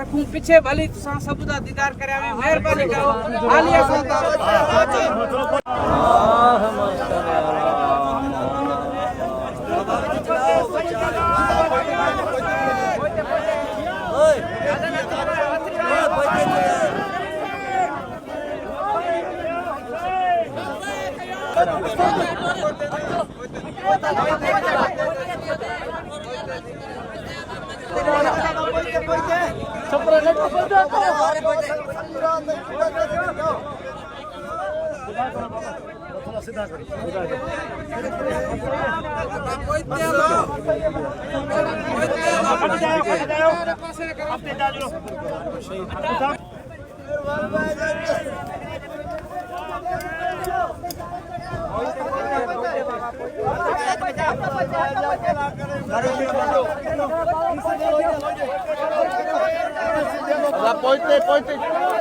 रखूं पीछे भली तुसां सब दा दीदार करया में मेहरबानी करो हालिया Ponte.